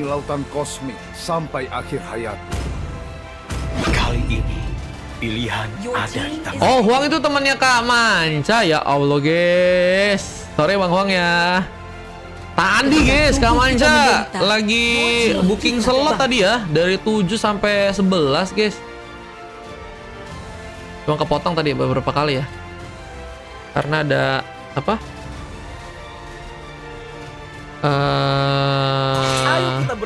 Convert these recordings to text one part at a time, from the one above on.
menyeberangi lautan kosmik sampai akhir hayatku. Kali ini pilihan ada di tangan. Oh, Huang itu temannya Kak Manca. Ya Allah, guys. Sorry Bang Huang ya. Tadi guys, Kak Manca lagi booking slot tadi ya. Dari 7 sampai 11 guys. Cuma kepotong tadi beberapa kali ya. Karena ada apa?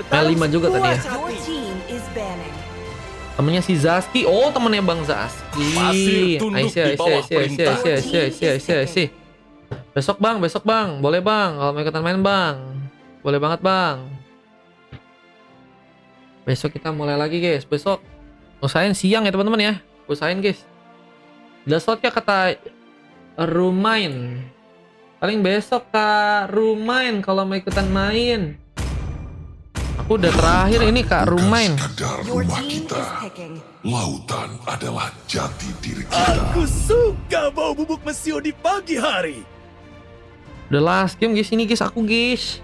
L5 juga tadi ya. Temennya si Zaski. Oh, temennya Bang Zaski. Aisyah. Besok bang. Boleh bang. Kalau mau ikutan main bang. Boleh banget bang. Besok kita mulai lagi guys. Besok usahain siang ya teman-teman ya. Usahain guys. Udah slotnya kata Rumain. Paling besok Kak Rumain kalau mau ikutan main. Aku udah terakhir ini Kak Rumain. Sekadar rumah kita. Lautan adalah jati diri kita. Aku suka bau bubuk mesio di pagi hari. Udah last game guys ini guys aku guys.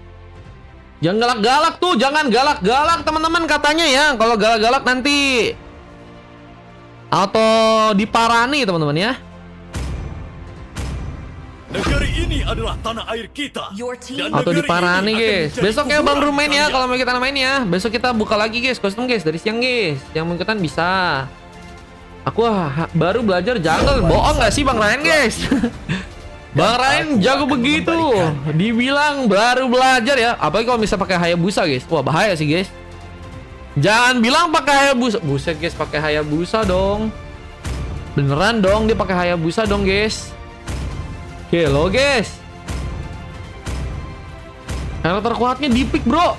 Jangan galak-galak tuh, jangan galak-galak teman-teman katanya ya. Kalau galak-galak nanti atau diparani teman-teman ya. Negeri ini adalah tanah air kita. Dan Atau negeri diparani ini akan guys. menjadi Besok ya Bang kuburan Rumain ya kalian. kalau mau kita main ya. Besok kita buka lagi guys kostum guys dari siang guys. Yang mau ikutan bisa. Aku baru belajar jungle. Bohong gak sih Bang Ryan guys? Bang Ryan jago begitu. Dibilang baru belajar ya. Apalagi kalau bisa pakai Hayabusa guys. Wah bahaya sih guys. Jangan bilang pakai Hayabusa. Buset guys pakai Hayabusa dong. Beneran dong dia pakai Hayabusa dong guys. Hello guys. Karakter terkuatnya di pick bro.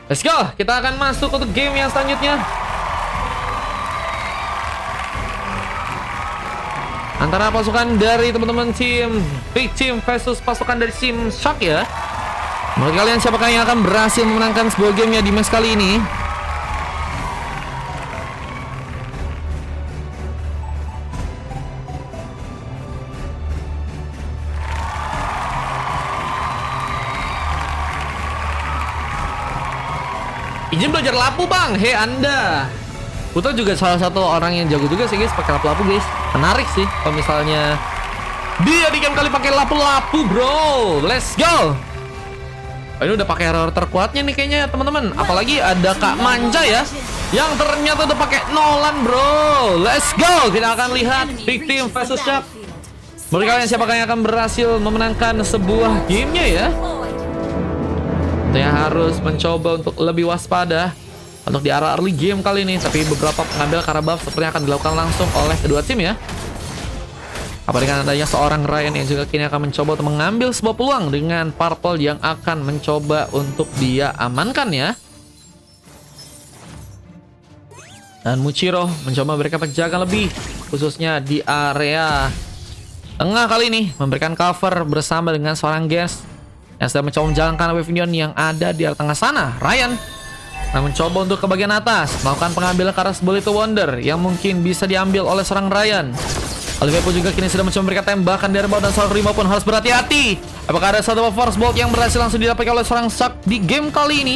Let's go. Kita akan masuk untuk game yang selanjutnya. Antara pasukan dari teman-teman tim Big Team versus pasukan dari tim Shark ya. Menurut kalian siapakah yang akan berhasil memenangkan sebuah gamenya di match kali ini? Izin belajar lapu bang. Hei anda. Putra juga salah satu orang yang jago juga sih guys pakai lapu-lapu guys. Menarik sih kalau misalnya dia di game kali pakai lapu-lapu bro. Let's go. Ini udah pakai hero terkuatnya nih kayaknya teman-teman. Apalagi ada Kak Manja ya yang ternyata udah pakai Nolan bro. Let's go. Kita akan lihat Big Team versus Shark. Menurut kalian siapakah yang akan berhasil memenangkan sebuah gamenya ya? Saya harus mencoba untuk lebih waspada untuk di arah early game kali ini. Tapi beberapa pengambil karena buff sepertinya akan dilakukan langsung oleh kedua tim ya. Apa dengan adanya seorang Ryan yang juga kini akan mencoba untuk mengambil sebuah peluang dengan purple yang akan mencoba untuk dia amankan ya. Dan Muchiro mencoba memberikan penjagaan lebih khususnya di area tengah kali ini, memberikan cover bersama dengan seorang Gens yang sedang mencoba menjalankan wave union yang ada di arah tengah sana. Ryan mencoba untuk ke bagian atas melakukan pengambilan ke arah Bullet to Wonder yang mungkin bisa diambil oleh seorang Ryan. Olivier pun juga kini sedang mencoba memberikan tembakan dari bawah dan seorang Rima pun harus berhati-hati. Apakah ada satu Force Bolt yang berhasil langsung didapatkan oleh seorang Shark di game kali ini?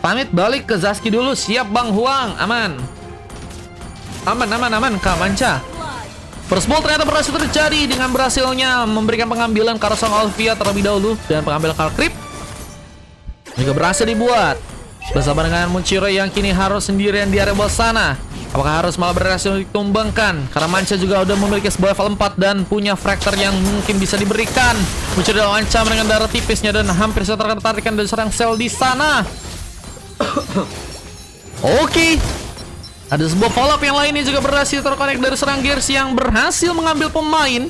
Pamit balik ke Zaski dulu. Siap Bang Huang. Aman. Aman Kak Manca. First Bolt ternyata berhasil terjadi dengan berhasilnya memberikan pengambilan ke arah seorang Olivia terlebih dahulu. Dan pengambilan Karl Creep juga berhasil dibuat bersama dengan Muchiro yang kini harus sendirian di area bawah sana. Apakah harus malah berhasil ditumbangkan? Karena Mancha juga udah memiliki sebuah level 4 dan punya fracture yang mungkin bisa diberikan. Muchiro ancam dengan darah tipisnya dan hampir saja tertarikan dari seorang sel di sana. Oke. Ada sebuah follow up yang lainnya juga berhasil terkonek dari serang Gears yang berhasil mengambil pemain.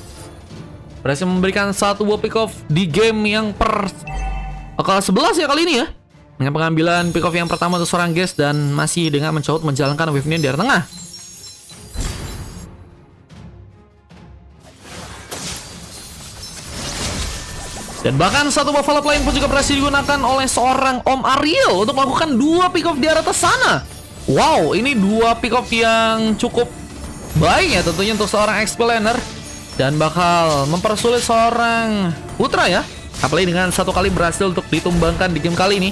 Berhasil memberikan satu buah pick off di game yang ke-11 ya kali ini ya. Dengan pengambilan pick off yang pertama untuk seorang Gears dan masih dengan mencoba menjalankan wave-nya di area tengah. Dan bahkan satu buah follow up lain pun juga berhasil digunakan oleh seorang Om Ariel untuk melakukan dua pick off di arah sana. Wow, ini dua pick off yang cukup baik ya tentunya untuk seorang explainer dan bakal mempersulit seorang Putra ya Apalagi dengan satu kali berhasil untuk ditumbangkan di game kali ini.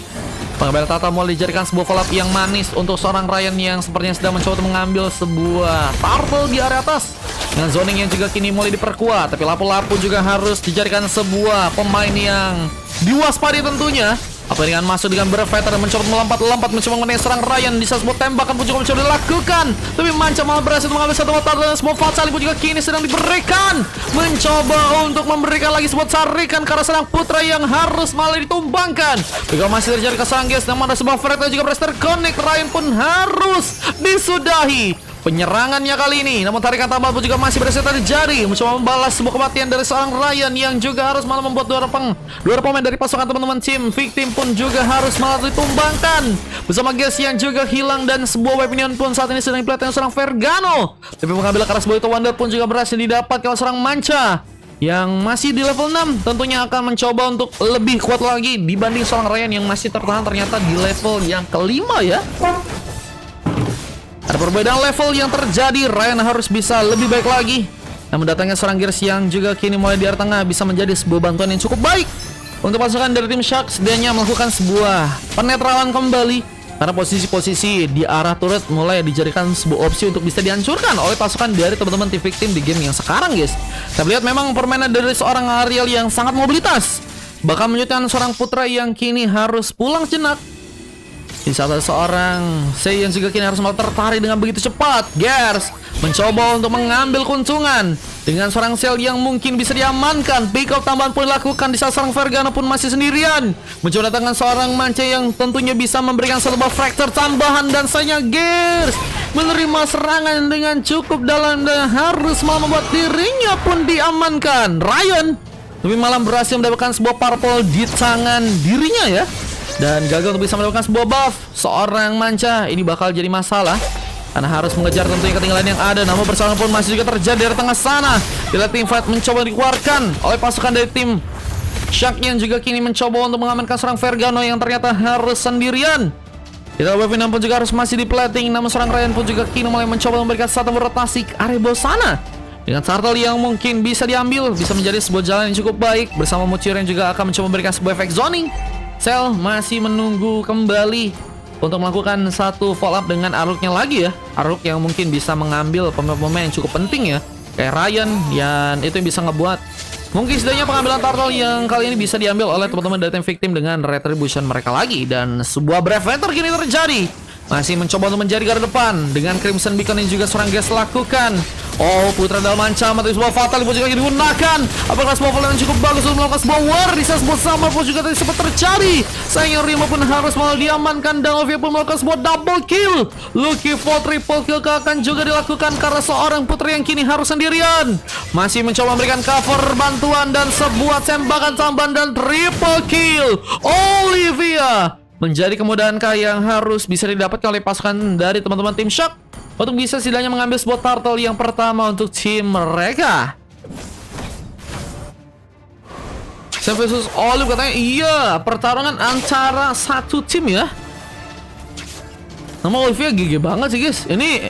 Pengambil Tata mulai dijadikan sebuah follow up yang manis untuk seorang Ryan yang sepertinya sedang mencoba untuk mengambil sebuah turtle di area atas. Dengan zoning yang juga kini mulai diperkuat, tapi lapu-lapu juga harus dijadikan sebuah pemain yang diwaspadai tentunya. Apa dengan masuk dengan berfighter dan mencoba melompat-lompat mencoba mengenai serang Ryan di saat sebuah tembakan pun juga mencoba dilakukan, tapi Manca malah berhasil mengambil satu turtle dan sebuah fatal pun juga kini sedang diberikan, mencoba untuk memberikan lagi sebuah carikan karena serang putra yang harus malah ditumbangkan. Juga masih terjadi keserang guys, namun ada sebuah fighter juga berhasil terconnect. Ryan pun harus disudahi penyerangannya kali ini, namun tarikan tambahan pun juga masih berhasil terjadi, mencoba membalas sebuah kematian dari seorang Ryan yang juga harus malah membuat dua pemain dari pasukan teman-teman tim victim pun juga harus malah ditumbangkan bersama guys yang juga hilang, dan sebuah weapon pun saat ini sedang dipelihara seorang Vergano. Tapi mengambil keras sebuah itu Wonder pun juga berhasil didapat kalau seorang Manca yang masih di level 6 tentunya akan mencoba untuk lebih kuat lagi dibanding seorang Ryan yang masih tertahan ternyata di level yang kelima ya. Ada perbedaan level yang terjadi, Ryan harus bisa lebih baik lagi. Namun datangnya seorang Gears yang juga kini mulai di area tengah bisa menjadi sebuah bantuan yang cukup baik untuk pasukan dari tim Shark setidaknya melakukan sebuah penetralan kembali, karena posisi-posisi di arah turret mulai dijadikan sebuah opsi untuk bisa dihancurkan oleh pasukan dari teman-teman tim victim di game yang sekarang guys. Kita lihat memang permainan dari seorang Ariel yang sangat mobilitas, bahkan menyebutkan seorang putra yang kini harus pulang sejenak. Di saat ada seorang Sei yang juga kini harus malah tertarik dengan begitu cepat. Gears mencoba untuk mengambil keuntungan dengan seorang Cell yang mungkin bisa diamankan. Pick up tambahan pun dilakukan di saat seorang Vergano pun masih sendirian, mencoba datangkan seorang Manca yang tentunya bisa memberikan sebuah fracture tambahan, dan sayangnya Gears menerima serangan dengan cukup dalam dan harus malah membuat dirinya pun diamankan. Ryan tapi malah berhasil mendapatkan sebuah purple di tangan dirinya ya, dan gagal untuk bisa mendapatkan sebuah buff. Seorang Manca ini bakal jadi masalah karena harus mengejar tentunya ketinggalan yang ada. Namun persamaan pun masih juga terjadi dari tengah sana. Bila tim fight mencoba dikeluarkan oleh pasukan dari tim Shark yang juga kini mencoba untuk mengamankan seorang Vergano yang ternyata harus sendirian. Kita weapon pun juga harus masih di plating, namun seorang Ryan pun juga kini mulai mencoba memberikan satu rotasi ke area bawah sana. Dengan turtle yang mungkin bisa diambil, bisa menjadi sebuah jalan yang cukup baik. Bersama Mucir yang juga akan mencoba memberikan sebuah efek zoning. Cell masih menunggu kembali untuk melakukan satu follow up dengan Aruk-nya lagi ya. Aruk yang mungkin bisa mengambil pemain-pemain yang cukup penting ya, kayak Ryan, dan itu yang bisa ngebuat mungkin setidaknya pengambilan turtle yang kali ini bisa diambil oleh teman-teman dari tim victim dengan retribution mereka lagi. Dan sebuah Brave Fighter kini terjadi, masih mencoba untuk menjadi garda depan dengan Crimson Beacon yang juga seorang guys lakukan. Oh, putra dalam ancaman, tapi sebuah fatal pun juga digunakan. Apakah sebuah fatal yang cukup bagus untuk melakukan sebuah war di saat sebuah sama pun juga tadi sempat terjadi. Sayangnya Rima pun harus malah diamankan, dan Olivia pun melakukan sebuah double kill. Lucky for triple kill akan juga dilakukan karena seorang putri yang kini harus sendirian. Masih mencoba memberikan cover bantuan dan sebuah tembakan tambahan dan triple kill. Olivia menjadi kemudahankah yang harus bisa didapatkan oleh pasukan dari teman-teman tim Shark untuk bisa setidaknya mengambil sebuah turtle yang pertama untuk tim mereka. Sam versus Olive katanya iya, pertarungan antara satu tim ya. Nama Olivia GG banget sih guys. Ini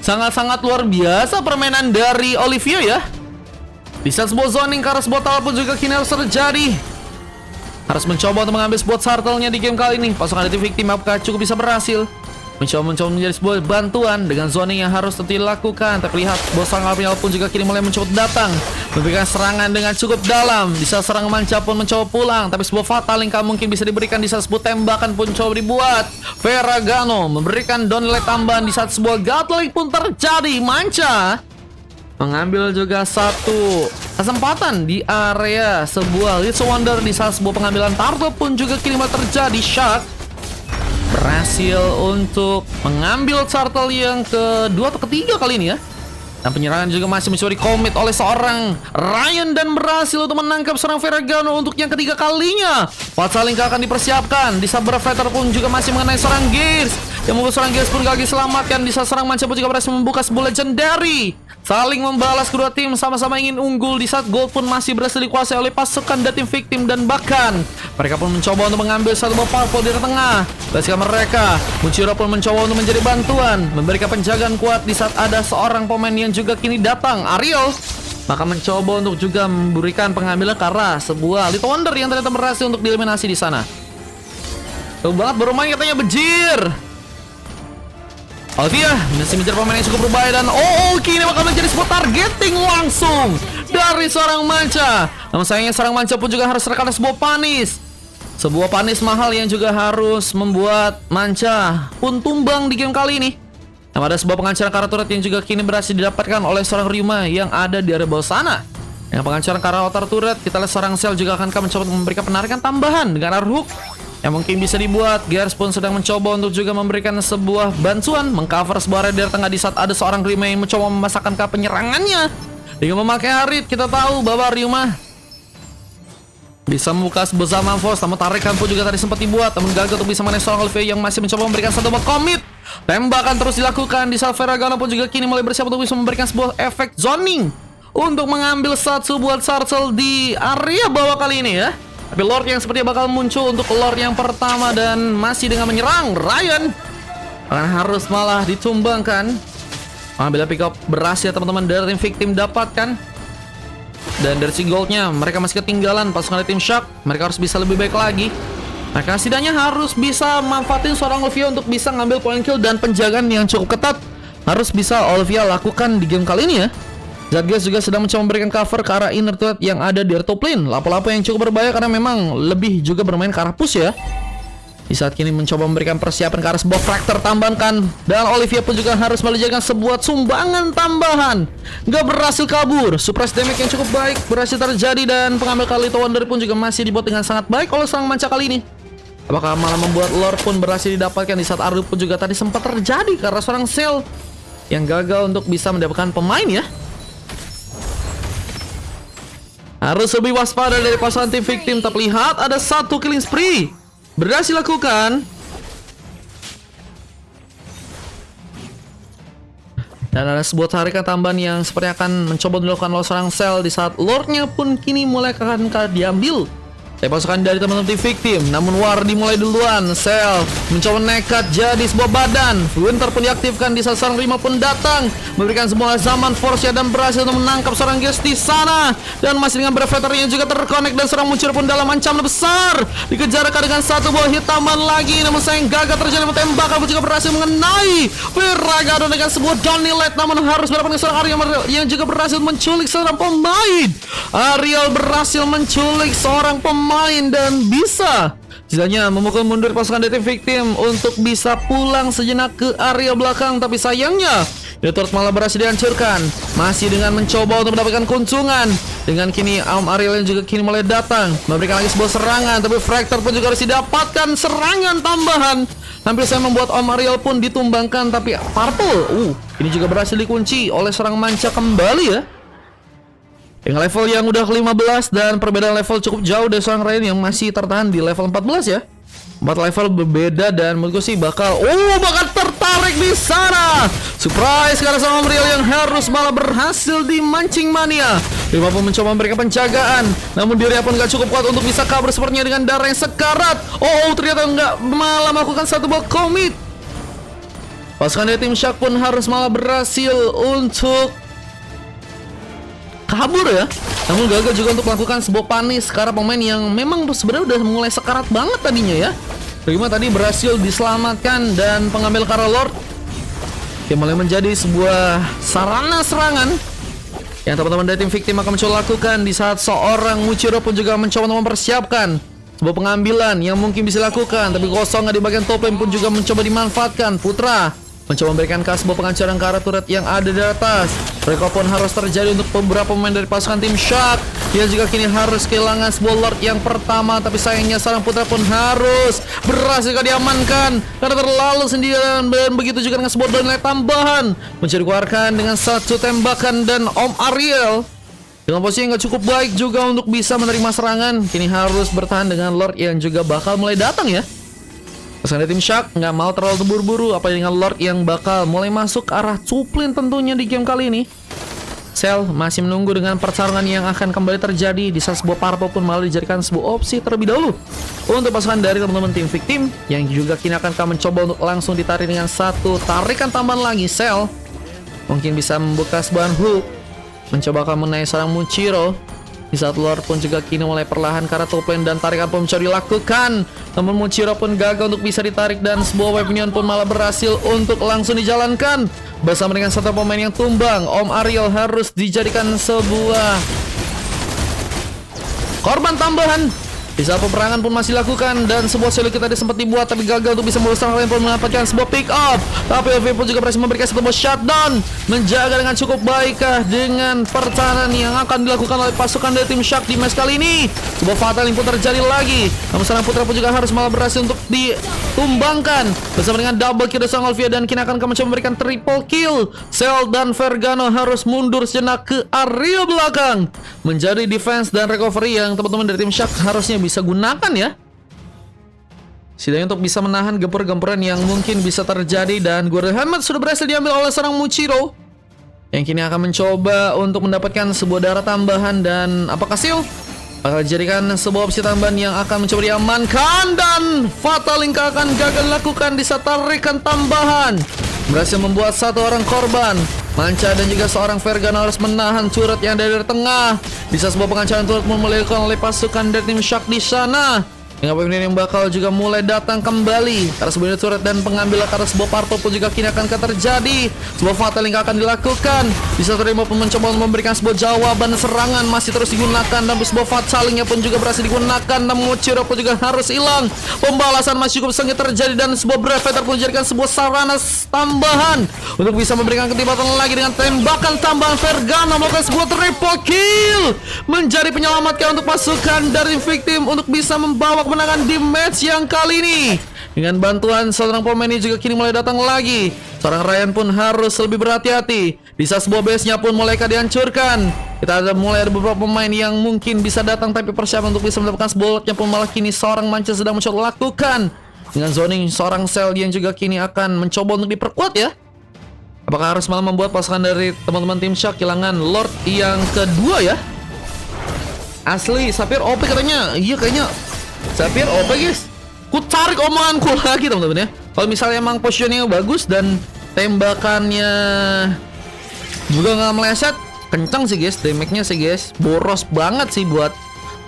sangat-sangat luar biasa permainan dari Olivia ya. Bisa sebuah zoning karena sebuah turtle pun juga kini harus terjadi. Harus mencoba untuk mengambil sebuah turtle-nya di game kali ini. Pasukan dari victim apakah cukup bisa berhasil mencoba menjadi sebuah bantuan dengan zoning yang harus tentu dilakukan. Tapi lihat bos sang Alpinyal pun juga kini mulai mencoba datang, memberikan serangan dengan cukup dalam. Di saat serang Manca pun mencoba pulang, tapi sebuah fatal yang mungkin bisa diberikan di saat sebuah tembakan pun coba dibuat. Vergano memberikan downlight tambahan di saat sebuah gatling pun terjadi. Manca mengambil juga satu kesempatan di area sebuah Little Wonder di saat sebuah pengambilan turtle pun juga kini terjadi. Shark berhasil untuk mengambil turtle yang kedua atau ketiga kali ini ya. Dan penyerangan juga masih mencoba dikomit oleh seorang Ryan dan berhasil untuk menangkap seorang Vergano untuk yang ketiga kalinya. Fatal Link akan dipersiapkan. Di saat Fighter pun juga masih mengenai seorang Gears, yang membuat seorang Gears pun lagi selamatkan. Di saat seorang Manca pun juga berhasil membuka sebuah legendary. Saling membalas kedua tim sama-sama ingin unggul di saat gold pun masih berhasil dikuasai oleh pasukan dari tim victim, dan bahkan mereka pun mencoba untuk mengambil satu buah purple di tengah. Ketika mereka, Muchiro pun mencoba untuk menjadi bantuan, memberikan penjagaan kuat di saat ada seorang pemain yang juga kini datang. Ariel maka mencoba untuk juga memberikan pengambilan ke arah sebuah Little Wonder yang ternyata berhasil untuk dieliminasi di sana. Tuh banget baru main katanya bejir. Alvia masih mengejar pemain yang cukup berbahaya dan kini bakal menjadi sebuah targeting langsung dari seorang Manca. Namun sayangnya seorang Manca pun juga harus terkena sebuah panis. Sebuah panis mahal yang juga harus membuat Manca pun tumbang di game kali ini. Namun ada sebuah penghancuran ke arah turret yang juga kini berhasil didapatkan oleh seorang Ryuma yang ada di area bawah sana. Yang penghancuran ke arah outer turret, kita lihat seorang Cell juga akan mencoba memberikan penarikan tambahan dengan arrow hook yang mungkin bisa dibuat. Gears pun sedang mencoba untuk juga memberikan sebuah bantuan mengcover sebuah area dari tengah di saat ada seorang Ryuma yang mencoba memasakkan ke penyerangannya dengan memakai Harit. Kita tahu bahwa Ryuma bisa membuka sebuah zaman force, namun tarikan pun juga tadi sempat dibuat, namun gagal untuk bisa menaik seorang Alvia yang masih mencoba memberikan satu komit. Tembakan terus dilakukan di saat Veragana pun juga kini mulai bersiap untuk bisa memberikan sebuah efek zoning untuk mengambil satu buat Sarcel di area bawah kali ini ya. Tapi Lord yang sepertinya bakal muncul untuk Lord yang pertama dan masih dengan menyerang. Ryan akan harus malah ditumbangkan. Bila pick up berhasil teman-teman dari tim victim dapatkan. Dan dari si goldnya mereka masih ketinggalan pasukan dari tim Shark. Mereka harus bisa lebih baik lagi. Mereka setidaknya harus bisa manfaatin seorang Olivia untuk bisa ngambil point kill dan penjagaan yang cukup ketat. Harus bisa Olivia lakukan di game kali ini ya. Zadgas juga sedang mencoba memberikan cover ke arah inner turret yang ada di top lane. Lapo-lapo yang cukup berbahaya karena memang lebih juga bermain ke arah push ya. Di saat kini mencoba memberikan persiapan ke arah sebuah fractor tambahkan. Dan Olivia pun juga harus melakukan sebuah sumbangan tambahan. Gak berhasil kabur. Suppress damage yang cukup baik berhasil terjadi. Dan pengambil kali Little Wonder pun juga masih dibuat dengan sangat baik oleh sang Manca kali ini. Apakah malah membuat Lord pun berhasil didapatkan di saat Ardu pun juga tadi sempat terjadi karena seorang Cell yang gagal untuk bisa mendapatkan pemain ya. Harus lebih waspada dari pasukan tim victim. Terlihat ada satu killing spree berhasil lakukan. Dan ada sebuah tarikan tambahan yang seperti akan mencoba dilakukan oleh seorang Cell di saat Lordnya pun kini mulai akan diambil dari pasukan dari teman-teman tim victim. Namun war dimulai duluan. Cell mencoba nekat jadi sebuah badan. Winter pun diaktifkan di saat seorang Rima pun datang memberikan sebuah zaman force ya, dan berhasil untuk menangkap seorang Gears di sana. Dan masih dengan Brevetor yang juga terkonek dan seorang muncul pun dalam ancaman besar. Dikejar dengan satu buah hitaman lagi. Namun sayang gagal terjadi tembakan pun juga berhasil mengenai Veragado dengan sebuah Donilet. Namun harus mendapatkan seorang Ariel yang juga berhasil menculik seorang pemain. Ariel berhasil menculik seorang pemain dan bisa setidaknya memukul mundur pasukan dari victim untuk bisa pulang sejenak ke area belakang. Tapi sayangnya Turret malah berhasil dihancurkan. Masih dengan mencoba untuk mendapatkan keuntungan. Dengan kini Ariel yang juga kini mulai datang memberikan lagi sebuah serangan. Tapi Fractor pun juga harus didapatkan serangan tambahan. Hampir saya membuat Ariel pun ditumbangkan. Tapi Purple ini juga berhasil dikunci oleh seorang Manca kembali ya. Dengan level yang udah ke-15 dan perbedaan level cukup jauh dari seorang Ryan yang masih tertahan di level 14 ya. 4 level berbeda dan menurutku sih bakal tertarik di sana. Surprise karena sama Ariel yang harus malah berhasil dimancing mania. Rima pun mencoba memberikan penjagaan, namun dirinya pun gak cukup kuat untuk bisa kabur sepertinya dengan darah yang sekarat. Ternyata nggak malah melakukan satu buah komit. Pasukan dari tim Shark pun harus malah berhasil untuk kabur ya. Namun gagal juga untuk melakukan sebuah panis karena pemain yang memang sebenarnya udah mulai sekarat banget tadinya ya. Rima tadi berhasil diselamatkan dan pengambil Kara Lord yang mulai menjadi sebuah sarana serangan yang teman-teman dari tim victim akan mencoba lakukan di saat seorang Muchiro pun juga mencoba untuk mempersiapkan sebuah pengambilan yang mungkin bisa dilakukan. Tapi kosong di bagian top lane pun juga mencoba dimanfaatkan. Putra mencoba memberikan sebuah penghancuran ke arah turret yang ada di atas. Mereka pun harus terjadi untuk beberapa pemain dari pasukan tim Shark. Dia juga kini harus kehilangan sebuah Lord yang pertama. Tapi sayangnya seorang Putra pun harus berhasil diamankan karena terlalu sendirian. Dan begitu juga dengan sebuah donlet tambahan mencari dikeluarkan dengan satu tembakan. Dan Ariel dengan posisi yang gak cukup baik juga untuk bisa menerima serangan, kini harus bertahan dengan Lord yang juga bakal mulai datang ya. Pasukan tim Shark nggak mau terlalu terburu-buru apalagi dengan Lord yang bakal mulai masuk ke arah Cuplin tentunya di game kali ini. Cell masih menunggu dengan pertarungan yang akan kembali terjadi di saat sebuah Purple pun malah dijadikan sebuah opsi terlebih dahulu untuk pasukan dari teman-teman tim victim yang juga kini akan mencoba untuk langsung ditarik dengan satu tarikan tambahan lagi. Cell mungkin bisa membuka sebuah hook mencoba akan mengenai seorang Muchiro. Di saat Lord pun juga kini mulai perlahan ke arah top lane dan tarikan pun mencoba dilakukan. Namun Muchiro pun gagal untuk bisa ditarik dan sebuah wave minion pun malah berhasil untuk langsung dijalankan. Bersama dengan satu pemain yang tumbang, Om Ariel harus dijadikan sebuah korban tambahan. Di saat peperangan pun masih dilakukan dan sebuah solo kita sempat dibuat tapi gagal untuk bisa merusak kalian pun mendapatkan sebuah pick up. Tapi OV pun juga berhasil memberikan satu buah shutdown, menjaga dengan cukup baikkah dengan pertahanan yang akan dilakukan oleh pasukan dari tim Shark di match kali ini. Sebuah fatal pun terjadi lagi. Namun seorang putra pun juga harus malah berhasil untuk ditumbangkan bersama dengan double kill dari seorang Olivia dan kini akan mencoba memberikan triple kill. Cell dan Vergano harus mundur sejenak ke area belakang, menjadi defense dan recovery yang teman-teman dari tim Shark harusnya bisa gunakan ya, setidaknya untuk bisa menahan gempur-gempuran yang mungkin bisa terjadi. Dan Gordon Hammett sudah berhasil diambil oleh seorang Muchiro yang kini akan mencoba untuk mendapatkan sebuah darah tambahan. Dan apakah Seal bakal dijadikan sebuah opsi tambahan yang akan mencoba diamankan, dan Fatal Link akan gagal dilakukan di saat tarikan tambahan berhasil membuat satu orang korban. Manca dan juga seorang Vergano harus menahan turret yang ada dari tengah. Bisa sebuah pengancaran turret mulai dilakukan oleh pasukan dari tim Shark di sana. Hingga pemain yang bakal juga mulai datang kembali karena sebenarnya turret dan pengambilan karena sebuah parto pun juga kini akan terjadi. Sebuah fatal yang akan dilakukan. Bisa terima pun mencoba memberikan sebuah jawaban serangan masih terus digunakan, dan sebuah fatalingnya pun juga berhasil digunakan. Namun Muchiro pun juga harus hilang. Pembalasan masih cukup sengit terjadi dan sebuah Brave Fighter pun dijadikan sebuah sarana tambahan untuk bisa memberikan ketibatan lagi dengan tembakan tambahan. Vergano melakukan sebuah triple kill, menjadi penyelamatkan untuk pasukan dari victim untuk bisa membawa kemenangan di match yang kali ini. Dengan bantuan seorang pemain ini juga kini mulai datang lagi. Seorang Ryan pun harus lebih berhati-hati. Di saat sebuah base-nya pun mulai dihancurkan, kita ada mulai ada beberapa pemain yang mungkin bisa datang, tapi persiapan untuk bisa mendapatkan sebuah lotnya pun malah kini seorang Mancha sedang mencoba lakukan. Dengan zoning seorang Cell yang juga kini akan mencoba untuk diperkuat ya. Apakah harus malah membuat pasukan dari teman-teman tim Shark kehilangan Lord yang kedua ya? Asli Sapphire OP katanya. Iya kayaknya Sapphire OP guys. Ku tarik omonganku lagi teman-teman ya. Kalau misalnya emang positioningnya bagus dan tembakannya juga nggak meleset, kencang sih guys, damage-nya sih guys, boros banget sih buat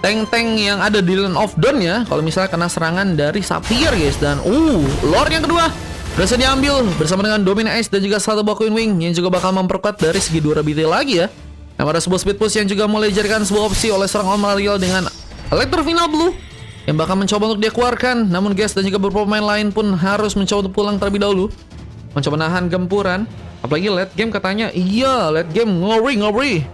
tank-tank yang ada di Land of Dawn ya. Kalau misalnya kena serangan dari Sapphire guys. Dan Lord yang kedua berhasil diambil bersama dengan Domina Ace dan juga satu buah Queen Wing yang juga bakal memperkuat dari segi durability lagi ya. Nah, ada sebuah speed push yang juga mulai dijadikan sebuah opsi oleh seorang Om Ariel dengan Electro-Final Blue yang bakal mencoba untuk dia keluarkan. Namun guys dan juga beberapa pemain lain pun harus mencoba untuk pulang terlebih dahulu, mencoba nahan gempuran. Apalagi late game katanya. Iya, late game ngori.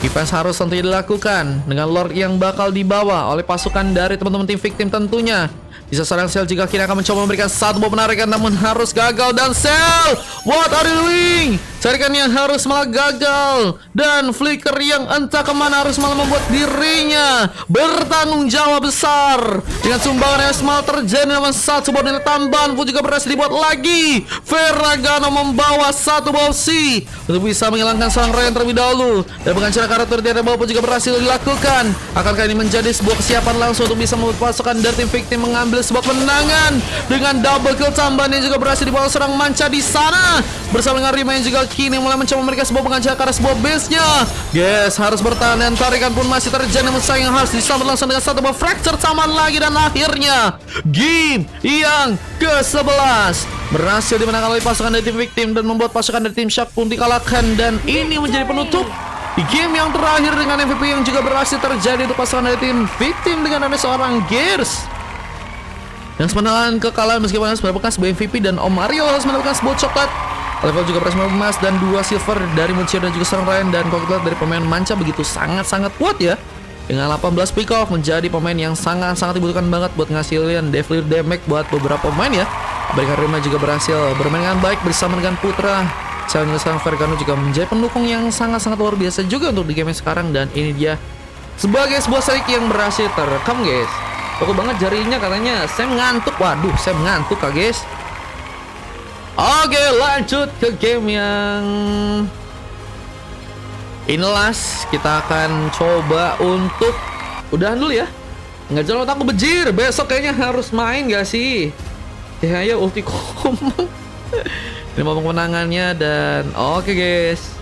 Defense harus tentunya dilakukan dengan Lord yang bakal dibawa oleh pasukan dari teman-teman tim victim tentunya. Bisa seorang Cell juga kini akan mencoba memberikan satu buah penarikan, namun harus gagal. Dan Cell, what are you doing? Tarikan yang harus malah gagal, dan Flicker yang entah kemana harus malah membuat dirinya bertanggung jawab besar dengan sumbangan yang malah terjadi. Namun satu buah nilai tambahan pun juga berhasil dibuat lagi. Vergano membawa satu buah opsi untuk bisa menghilangkan seorang Ryan terlebih dahulu, dan pengancaran karakter di area bawah pun juga berhasil dilakukan. Akankah ini menjadi sebuah kesiapan langsung untuk bisa membuat pasukan dari tim victim mengambil sebuah kemenangan dengan double kill tambahan yang juga berhasil dibawa seorang Manca di sana bersama dengan Rima yang juga kini mulai mencoba memberikan sebuah pengancam ke arah sebuah base-nya. Guys, harus bertahan dan tarikan pun masih terjadi, namun sayang harus disambut langsung dengan satu buah fracture taman lagi. Dan akhirnya game yang ke-11 berhasil dimenangkan oleh pasukan dari tim victim dan membuat pasukan dari tim Shark pun dikalahkan. Dan ini menjadi penutup di game yang terakhir dengan MVP yang juga berhasil terjadi untuk pasukan dari tim victim dengan ada seorang Gears yang semenangan kekalahan meskipun harus mendapatkan sebuah MVP, dan Om Mario harus mendapatkan sebuah coklat. Level juga berhasil emas dan 2 silver dari Muchiro dan juga seorang Ryan. Dan kalau kita lihat dari pemain Manca begitu sangat-sangat kuat ya, dengan 18 pick off menjadi pemain yang sangat-sangat dibutuhkan banget buat ngasilin deadly damage buat beberapa pemain ya. Apalagi Rima juga berhasil bermain dengan baik bersama dengan Putra. Selanjutnya seorang Vergano juga menjadi pendukung yang sangat-sangat luar biasa juga untuk di game sekarang. Dan ini dia sebagai sebuah streak yang berhasil terekam guys. Pokok banget jarinya katanya. Sam ngantuk. Waduh, Sam ngantuk kah guys. Oke, lanjut ke game yang ini last. Kita akan coba untuk udahan dulu ya. Nggak jalan otak aku bejir. Besok kayaknya harus main gak sih? Ya ulti komang. Ini mau kemenangannya. Dan oke guys,